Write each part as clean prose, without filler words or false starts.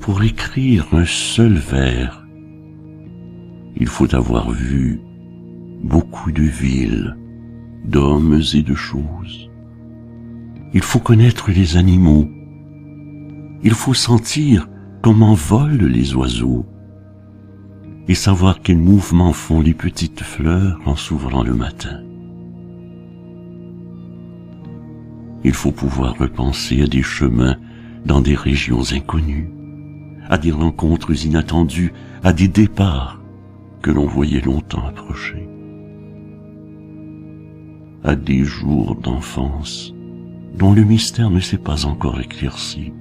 Pour écrire un seul vers, il faut avoir vu beaucoup de villes, d'hommes et de choses. Il faut connaître les animaux. Il faut sentir comment volent les oiseaux et savoir quels mouvements font les petites fleurs en s'ouvrant le matin. Il faut pouvoir repenser à des chemins dans des régions inconnues, à des rencontres inattendues, à des départs que l'on voyait longtemps approcher, à des jours d'enfance dont le mystère ne s'est pas encore éclairci,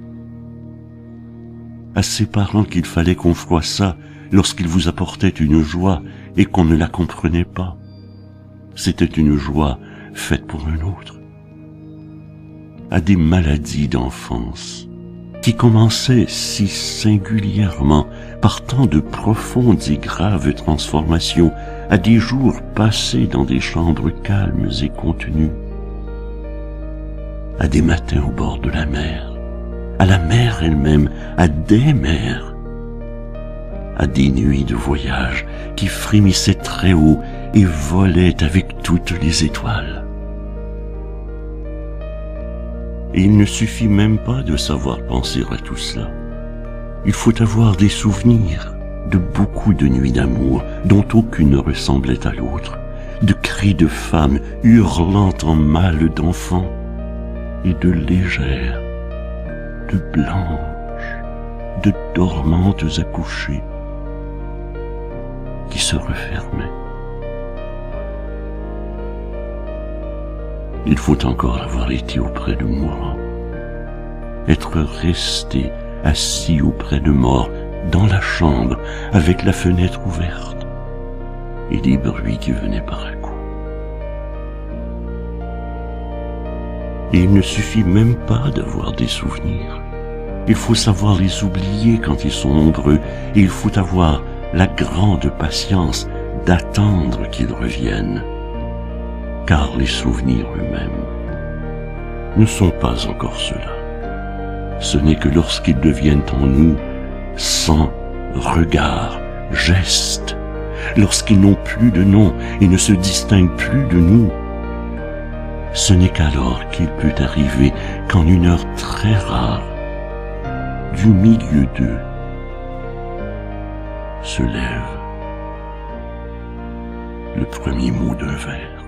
à ces parents qu'il fallait qu'on froissât lorsqu'ils vous apportaient une joie et qu'on ne la comprenait pas. C'était une joie faite pour un autre. À des maladies d'enfance qui commençaient si singulièrement par tant de profondes et graves transformations, à des jours passés dans des chambres calmes et contenues, à des matins au bord de la mer, à la mer elle-même, à des mers, à des nuits de voyage qui frémissaient très haut et volaient avec toutes les étoiles. Et il ne suffit même pas de savoir penser à tout cela. Il faut avoir des souvenirs de beaucoup de nuits d'amour dont aucune ne ressemblait à l'autre, de cris de femmes hurlant en mâles d'enfants et de légères, de blanches, de dormantes accouchées qui se refermaient. Il faut encore avoir été auprès de mourants, être resté assis auprès de morts dans la chambre avec la fenêtre ouverte et des bruits qui venaient par à coup. Et il ne suffit même pas d'avoir des souvenirs. Il faut savoir les oublier quand ils sont nombreux et il faut avoir la grande patience d'attendre qu'ils reviennent. Car les souvenirs eux-mêmes ne sont pas encore cela. Ce n'est que lorsqu'ils deviennent en nous sang, regard, geste, lorsqu'ils n'ont plus de nom et ne se distinguent plus de nous, ce n'est qu'alors qu'il peut arriver qu'en une heure très rare, du milieu d'eux, se lève le premier mot d'un vers.